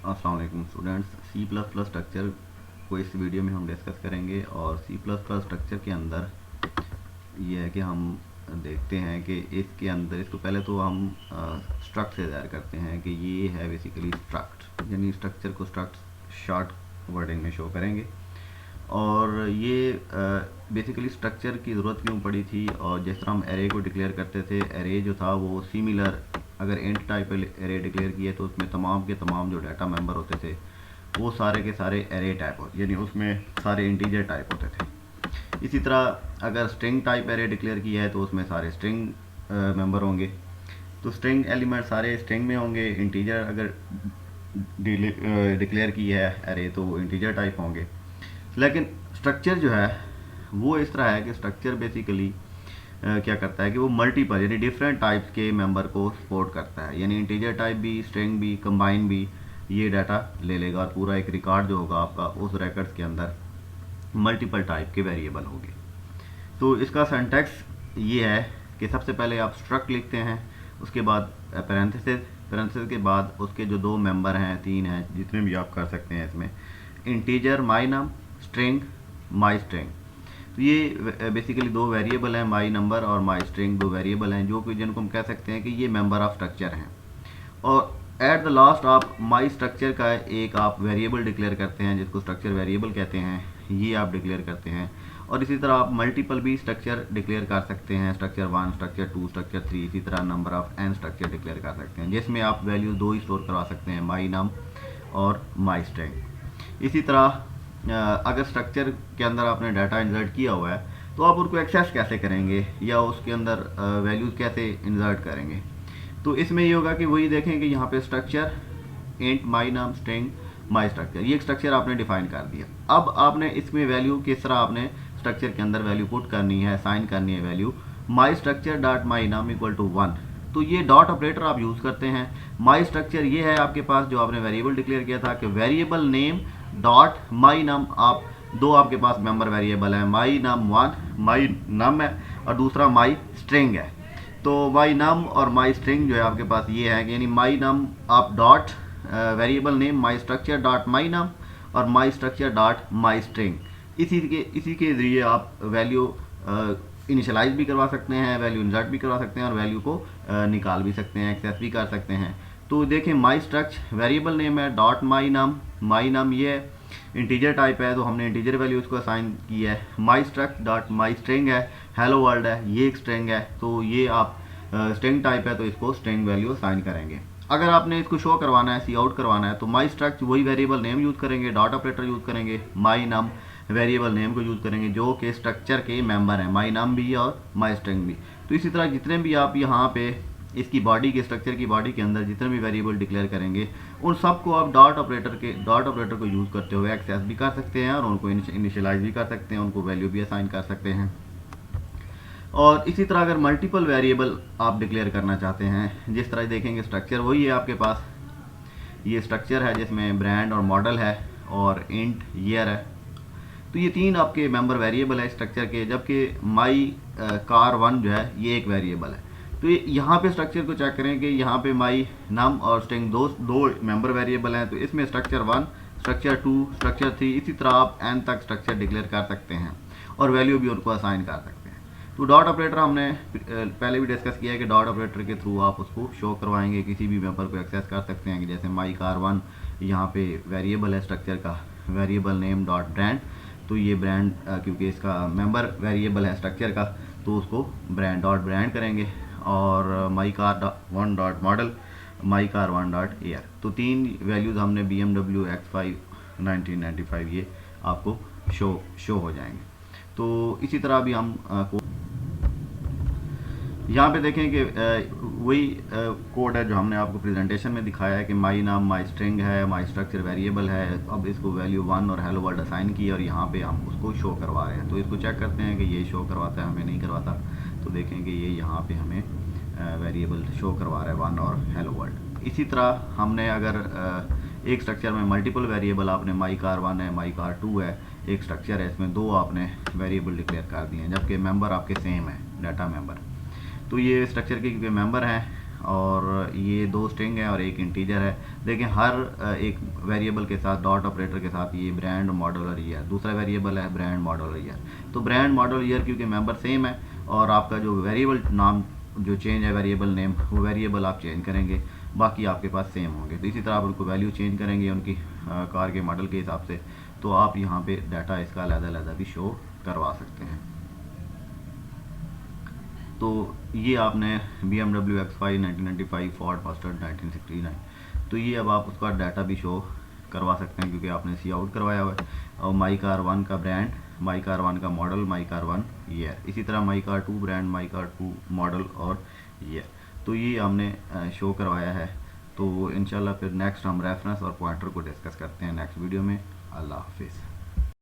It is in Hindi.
अस्सलाम वालेकुम students. C plus plus structure को इस वीडियो में हम डिस्कस करेंगे और सी प्लस प्लस स्ट्रक्चर के अंदर ये है कि हम देखते हैं कि इसके अंदर इसको पहले तो हम स्ट्रक्ट से ज़ाहिर करते हैं कि ये है बेसिकली स्ट्रक्ट, यानी स्ट्रक्चर को स्ट्रक्ट शॉर्ट वर्डिंग में शो करेंगे। और ये बेसिकली स्ट्रक्चर की ज़रूरत क्यों पड़ी थी, और जिस तरह हम एरे को डिक्लेयर करते थे, एरे जो था वो सिमिलर, अगर इंट टाइप एरे डिक्लेयर किए तो उसमें तमाम के तमाम जो डाटा मेंबर होते थे वो सारे के सारे एरे टाइप होते, यानी उसमें सारे इंटीजर टाइप होते थे। इसी तरह अगर स्ट्रिंग टाइप एरे डिक्लेयर किया है तो उसमें सारे स्ट्रिंग मेंबर होंगे, तो स्ट्रिंग एलिमेंट सारे स्ट्रिंग में होंगे। इंटीजर अगर डिक्लेयर किया है एरे तो वो इंटीजर टाइप होंगे। लेकिन स्ट्रक्चर जो है वो इस तरह है कि स्ट्रक्चर बेसिकली क्या करता है कि वो मल्टीपल यानी डिफरेंट टाइप्स के मेंबर को सपोर्ट करता है, यानी इंटीजर टाइप भी, स्ट्रिंग भी, कंबाइन भी ये डाटा ले लेगा और पूरा एक रिकॉर्ड जो होगा आपका उस रिकॉर्ड्स के अंदर मल्टीपल टाइप के वेरिएबल होंगे। तो इसका सिंटैक्स ये है कि सबसे पहले आप स्ट्रक्ट लिखते हैं, उसके बाद पैरेंथेसिस के बाद उसके जो दो मेंबर हैं, तीन हैं, जितने भी आप कर सकते हैं इसमें, integer my num, string my string. तो ये बेसिकली दो वेरिएबल हैं, माई नंबर और माई स्ट्रिंग, दो वेरिएबल हैं जो कि जिनको हम कह सकते हैं कि ये मेंबर ऑफ स्ट्रक्चर हैं। और एट द लास्ट आप माई स्ट्रक्चर का एक आप वेरिएबल डिक्लेयर करते हैं जिसको स्ट्रक्चर वेरिएबल कहते हैं, ये आप डिक्लेयर करते हैं। और इसी तरह आप मल्टीपल भी स्ट्रक्चर डिक्लेयर कर सकते हैं, स्ट्रक्चर 1, स्ट्रक्चर 2, स्ट्रक्चर 3, इसी तरह number of n structure declare कर सकते हैं, जिसमें आप वैल्यू दो ही स्टोर करवा सकते हैं, माई नम और माई स्ट्रिंग। इसी तरह अगर स्ट्रक्चर के अंदर आपने डाटा इंसर्ट किया हुआ है तो आप उनको एक्सेस कैसे करेंगे या उसके अंदर वैल्यूज़ कैसे इंसर्ट करेंगे। तो इसमें ये होगा कि वही देखें कि यहाँ पे स्ट्रक्चर इंट माई नाम स्ट्रिंग माई स्ट्रक्चर, ये एक स्ट्रक्चर आपने डिफाइन कर दिया। अब आपने इसमें वैल्यू किस तरह आपने स्ट्रक्चर के अंदर वैल्यू पुट करनी है, साइन करनी है वैल्यू माई स्ट्रक्चर डॉट माई नाम इक्वल टू 1। तो ये डॉट ऑपरेटर आप यूज़ करते हैं। माई स्ट्रक्चर ये है आपके पास जो आपने वेरिएबल डिक्लेयर किया था कि variable name dot my num, आप दो आपके पास मेंबर वेरिएबल हैं, माई नम 1 माई नम है और दूसरा माई स्ट्रिंग है। तो माई नम और माई स्ट्रिंग जो है आपके पास ये है, यानी माई नम आप dot variable name my structure dot my num और my structure dot my string, इसी के ज़रिए आप वैल्यू इनिशियलाइज भी करवा सकते हैं, वैल्यू इंसर्ट भी करवा सकते हैं और वैल्यू को निकाल भी सकते हैं, एक्सेस भी कर सकते हैं। तो देखें माई स्ट्रक्ट वेरिएबल नेम है डॉट माई नम ये है, इंटीजर टाइप है तो हमने इंटीजर वैल्यू उसको असाइन की है। माई स्ट्रक्ट डॉट माई स्ट्रिंग है, हेलो वर्ल्ड है, ये एक स्ट्रिंग है, तो ये आप स्ट्रिंग टाइप है तो इसको स्ट्रिंग वैल्यू असाइन करेंगे। अगर आपने इसको शो करवाना है, सी आउट करवाना है, तो माई स्ट्रक्ट वही वेरिएबल नेम यूज़ करेंगे, डॉट ऑपरेटर यूज़ करेंगे, माई नम वेरिएबल नेम को यूज़ करेंगे जो कि स्ट्रक्चर के मेंबर हैं, माई नम भी और माई स्ट्रिंग भी। तो इसी तरह जितने भी आप यहाँ पे इसकी बॉडी के स्ट्रक्चर की बॉडी के अंदर जितने भी वेरिएबल डिक्लेयर करेंगे उन सबको आप डॉट ऑपरेटर को यूज़ करते हुए एक्सेस भी कर सकते हैं और उनको इनिशियलाइज भी कर सकते हैं, उनको वैल्यू भी असाइन कर सकते हैं। और इसी तरह अगर मल्टीपल वेरिएबल आप डिक्लेयर करना चाहते हैं, जिस तरह देखेंगे स्ट्रक्चर वही है आपके पास, ये स्ट्रक्चर है जिसमें ब्रांड और मॉडल है और इंट ईयर है। तो ये तीन आपके मेंबर वेरिएबल है स्ट्रक्चर के, जबकि माई कार 1 जो है ये एक वेरिएबल है। तो यहाँ पे स्ट्रक्चर को चेक करें कि यहाँ पे माई नम और स्ट्रिंग दो मेंबर वेरिएबल हैं, तो इसमें स्ट्रक्चर 1, स्ट्रक्चर 2, स्ट्रक्चर 3, इसी तरह आप n तक स्ट्रक्चर डिक्लेयर कर सकते हैं और वैल्यू भी उनको असाइन कर सकते हैं। तो डॉट ऑपरेटर हमने पहले भी डिस्कस किया है कि डॉट ऑपरेटर के थ्रू आप उसको शो करवाएंगे, किसी भी मेंबर को एक्सेस कर सकते हैं कि जैसे माई कार 1 यहाँ पे वेरिएबल है स्ट्रक्चर का, वेरिएबल नेम डॉट ब्रांड, तो ये ब्रांड क्योंकि इसका मेंबर वेरिएबल है स्ट्रक्चर का तो उसको ब्रांड डॉट ब्रांड करेंगे। और my car 1 dot model, my car 1 dot air, तो तीन वैल्यूज़ हमने BMW X5 1995 ये आपको शो हो जाएंगे। तो इसी तरह भी हम यहाँ पे देखें कि वही कोड है जो हमने आपको प्रेजेंटेशन में दिखाया है कि माई नाम माई स्ट्रिंग है, माई स्ट्रक्चर वेरिएबल है, अब इसको वैल्यू 1 और हेलो वर्ल्ड असाइन की और यहाँ पे हम उसको शो करवा रहे हैं। तो इसको चेक करते हैं कि ये शो करवाता है, हमें नहीं करवाता। तो देखें कि ये यहाँ पे हमें वेरिएबल शो करवा रहा है 1 और हेलो वर्ल्ड। इसी तरह हमने अगर एक स्ट्रक्चर में मल्टीपल वेरिएबल, आपने माई कार 1 है, माई कार 2 है, एक स्ट्रक्चर है, इसमें दो आपने वेरिएबल डिक्लेयर कर दिए हैं जबकि मेंबर आपके सेम है, डाटा मेंबर। तो ये स्ट्रक्चर के क्योंकि मेंबर हैं और ये 2 स्ट्रिंग है और एक इंटीजर है। देखें हर एक वेरिएबल के साथ डॉट ऑपरेटर के साथ ये ब्रांड, मॉडल और ईयर, दूसरा वेरिएबल है ब्रांड, मॉडल और ईयर। तो ब्रांड, मॉडल, ईयर क्योंकि मेंबर सेम है और आपका जो वेरिएबल नाम जो चेंज है वेरिएबल नेम, वो वेरिएबल आप चेंज करेंगे, बाकी आपके पास सेम होंगे। तो इसी तरह आप उनको वैल्यू चेंज करेंगे उनकी कार के मॉडल के हिसाब से, तो आप यहाँ पे डाटा इसका अलग-अलग भी शो करवा सकते हैं। तो ये आपने BMW X5 1995, फोर्ड मस्टर्ड 1969, तो ये अब आप उसका डाटा भी शो करवा सकते हैं क्योंकि आपने सी आउट करवाया हुआ है। और माई कार 1 का ब्रांड, माई कार 1 का मॉडल, माई कार 1 ईयर, इसी तरह my car 2 brand, my car 2 model और ईयर, तो ये हमने शो करवाया है। तो इंशाल्लाह फिर नेक्स्ट हम रेफरेंस और पॉइंटर को डिस्कस करते हैं नेक्स्ट वीडियो में। अल्लाह हाफिज़।